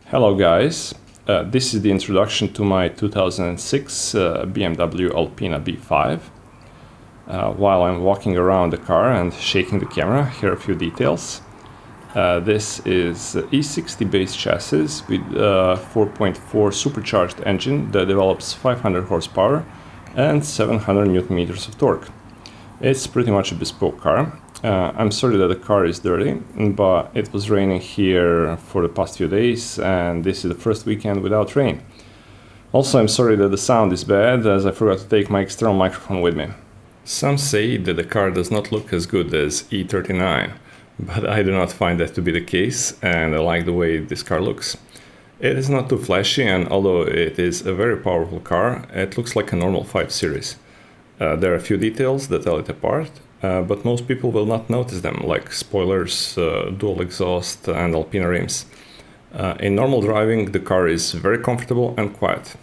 Hello guys, this is the introduction to my 2006 BMW Alpina B5. While I'm walking around the car and shaking the camera, here are a few details. This is E60 base chassis with 4.4 supercharged engine that develops 500 horsepower and 700 Newton meters of torque. It's pretty much a bespoke car. I'm sorry that the car is dirty, but it was raining here for the past few days and this is the first weekend without rain. Also, I'm sorry that the sound is bad as I forgot to take my external microphone with me. Some say that the car does not look as good as E39, but I do not find that to be the case and I like the way this car looks. It is not too flashy, and although it is a very powerful car, it looks like a normal 5 Series. There are a few details that tell it apart, but most people will not notice them, like spoilers, dual exhaust and Alpina rims. In normal driving, the car is very comfortable and quiet.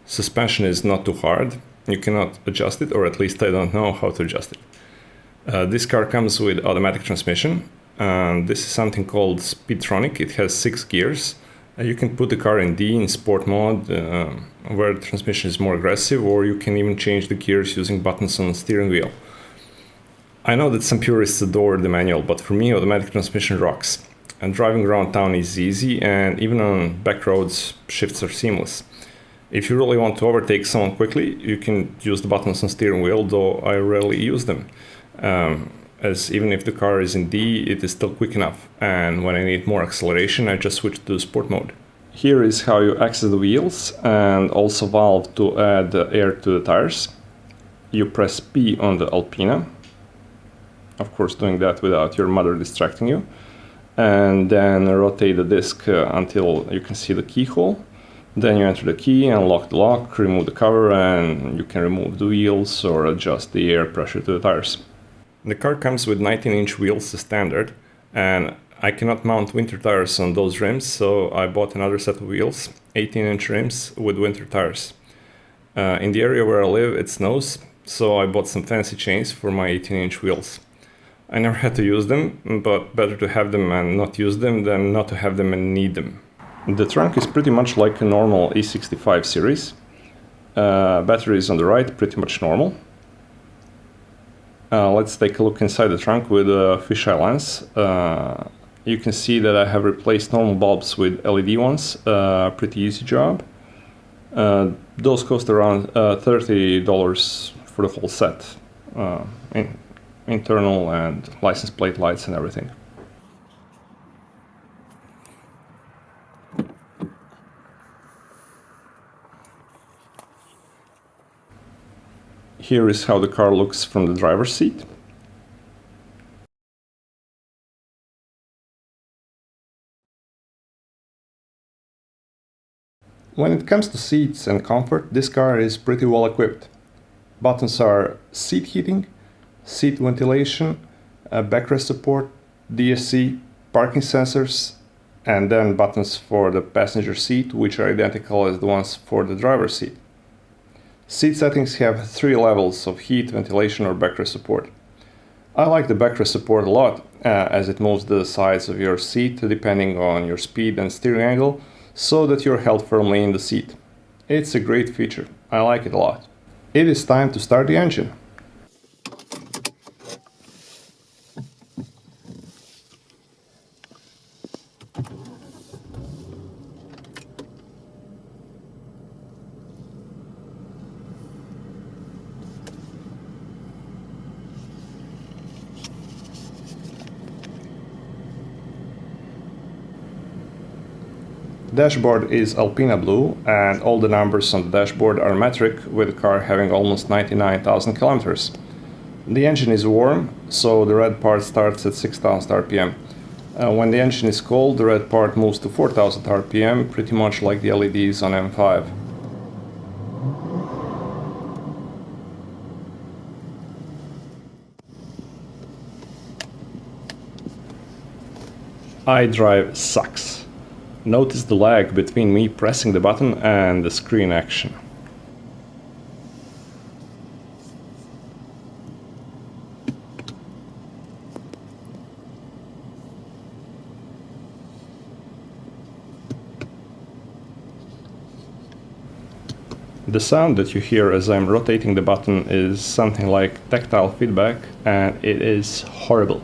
Suspension is not too hard. You cannot adjust it, or at least I don't know how to adjust it. This car comes with automatic transmission. This is something called Speedtronic. It has 6 gears. You can put the car in D, in sport mode, where the transmission is more aggressive, or you can even change the gears using buttons on the steering wheel. I know that some purists adore the manual, but for me automatic transmission rocks. And driving around town is easy, and even on back roads, shifts are seamless. If you really want to overtake someone quickly, you can use the buttons on the steering wheel, though I rarely use them. As even if the car is in D, it is still quick enough, and when I need more acceleration, I just switch to sport mode. Here is how you access the wheels and also valve to add air to the tires. You press P on the Alpina, of course doing that without your mother distracting you, and then rotate the disc until you can see the keyhole. Then you enter the key, unlock the lock, remove the cover, and you can remove the wheels or adjust the air pressure to the tires. The car comes with 19-inch wheels as standard, and I cannot mount winter tires on those rims, so I bought another set of wheels, 18-inch rims with winter tires. In the area where I live it snows, so I bought some fancy chains for my 18-inch wheels. I never had to use them, but better to have them and not use them than not to have them and need them. The trunk is pretty much like a normal E65 series. Battery is on the right, pretty much normal. Let's take a look inside the trunk with a fisheye lens. You can see that I have replaced normal bulbs with LED ones. Pretty easy job. Those cost around $30 for the whole set. Internal and license plate lights and everything. Here is how the car looks from the driver's seat. When it comes to seats and comfort, this car is pretty well equipped. Buttons are seat heating, seat ventilation, backrest support, DSC, parking sensors, and then buttons for the passenger seat, which are identical as the ones for the driver's seat. Seat settings have 3 levels of heat, ventilation or backrest support. I like the backrest support a lot, as it moves the sides of your seat depending on your speed and steering angle, so that you're held firmly in the seat. It's a great feature. I like it a lot. It is time to start the engine. Dashboard is Alpina blue, and all the numbers on the dashboard are metric, with the car having almost 99,000 kilometers. The engine is warm, so the red part starts at 6,000 RPM. When the engine is cold, the red part moves to 4,000 RPM, pretty much like the LEDs on M5. iDrive sucks. Notice the lag between me pressing the button and the screen action. The sound that you hear as I'm rotating the button is something like tactile feedback, and it is horrible.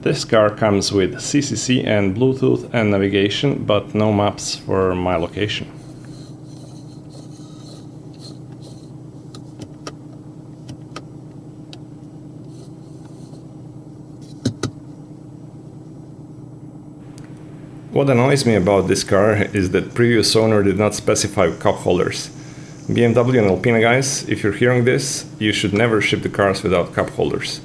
This car comes with CCC and Bluetooth and navigation, but no maps for my location. What annoys me about this car is that previous owner did not specify cup holders. BMW and Alpina guys, if you're hearing this, you should never ship the cars without cup holders.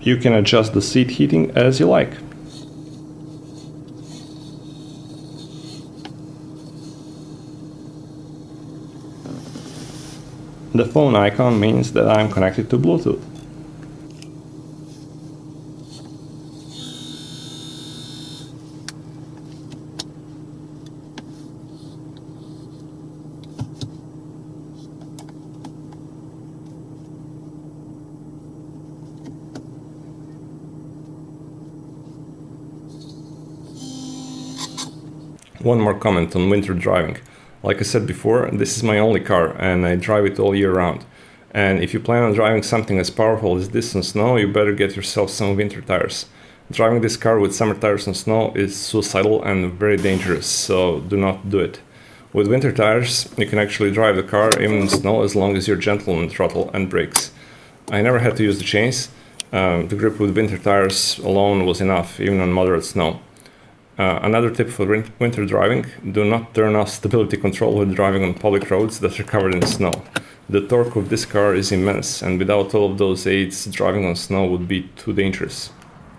You can adjust the seat heating as you like. The phone icon means that I'm connected to Bluetooth. One more comment on winter driving. Like I said before, this is my only car and I drive it all year round. And if you plan on driving something as powerful as this on snow, you better get yourself some winter tires. Driving this car with summer tires on snow is suicidal and very dangerous, so do not do it. With winter tires, you can actually drive the car even in snow as long as you're gentle on the throttle and brakes. I never had to use the chains. The grip with winter tires alone was enough, even on moderate snow. Another tip for winter driving: do not turn off stability control when driving on public roads that are covered in snow. The torque of this car is immense, and without all of those aids, driving on snow would be too dangerous.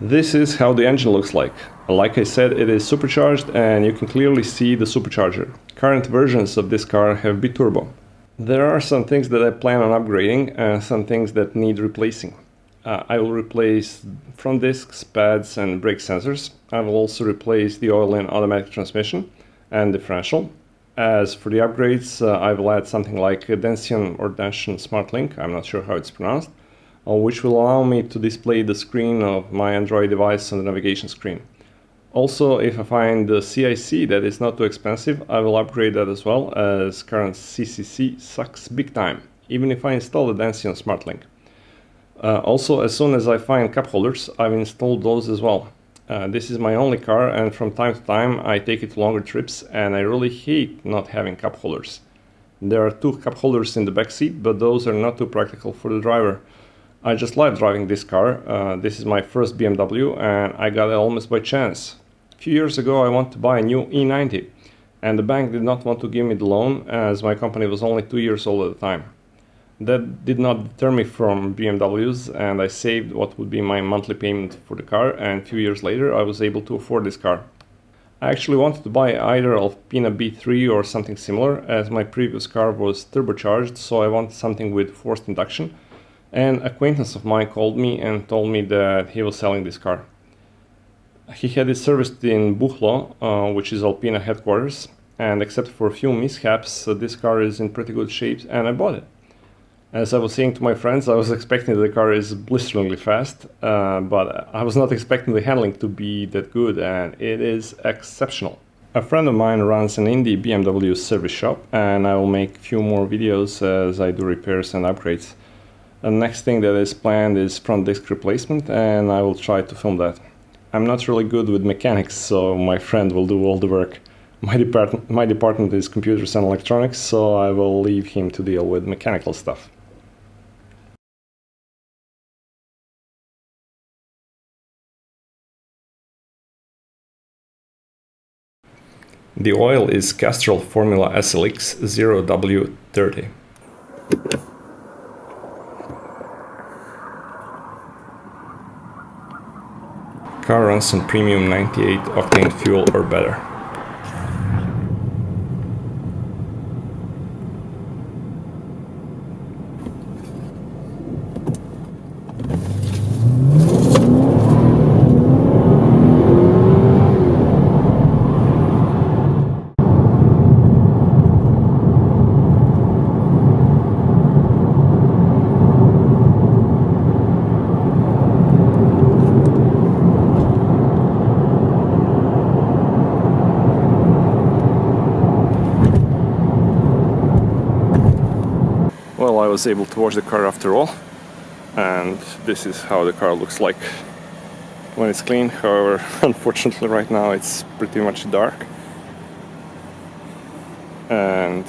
This is how the engine looks like. Like I said, it is supercharged and you can clearly see the supercharger. Current versions of this car have biturbo. There are some things that I plan on upgrading and some things that need replacing. I will replace front discs, pads and brake sensors. I will also replace the oil in automatic transmission and differential. As for the upgrades, I will add something like a Dension or Dension SmartLink, I'm not sure how it's pronounced, which will allow me to display the screen of my Android device on the navigation screen. Also, if I find the CIC that is not too expensive, I will upgrade that as well, as current CCC sucks big time, even if I install the Dension SmartLink. Also, as soon as I find cup holders, I've installed those as well. This is my only car, and from time to time I take it to longer trips, and I really hate not having cup holders. There are 2 cup holders in the back seat, but those are not too practical for the driver. I just love driving this car. This is my first BMW, and I got it almost by chance. A few years ago I wanted to buy a new E90, and the bank did not want to give me the loan, as my company was only 2 years old at the time. That did not deter me from BMWs, and I saved what would be my monthly payment for the car, and a few years later I was able to afford this car. I actually wanted to buy either Alpina B3 or something similar, as my previous car was turbocharged, so I wanted something with forced induction. An acquaintance of mine called me and told me that he was selling this car. He had it serviced in Buchlo, which is Alpina headquarters, and except for a few mishaps, this car is in pretty good shape, and I bought it. As I was saying to my friends, I was expecting the car is blisteringly fast, but I was not expecting the handling to be that good, and it is exceptional. A friend of mine runs an indie BMW service shop, and I will make a few more videos as I do repairs and upgrades. The next thing that is planned is front disc replacement, and I will try to film that. I'm not really good with mechanics, so my friend will do all the work. My department is computers and electronics, so I will leave him to deal with mechanical stuff. The oil is Castrol Formula SLX 0W30. Car runs on premium 98 octane fuel or better. Well, I was able to wash the car after all, and this is how the car looks like when it's clean. However, unfortunately right now it's pretty much dark, and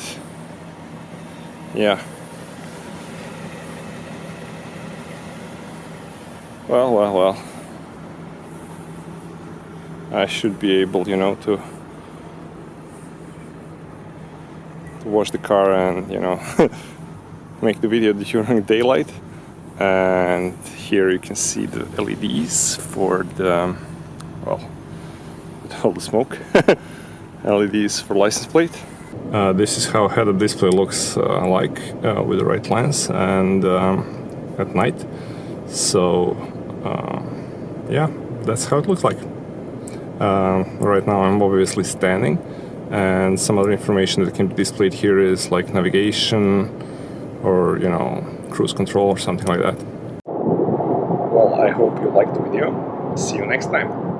yeah, well, I should be able, you know, to wash the car and, you know, make the video during daylight. And here you can see the LEDs for the, well, with all the smoke. LEDs for license plate. This is how head-up display looks like with the right lens and at night. So yeah, that's how it looks like. Right now I'm obviously standing, and some other information that can be displayed here is like navigation or, you know, cruise control or something like that. Well, I hope you liked the video. See you next time.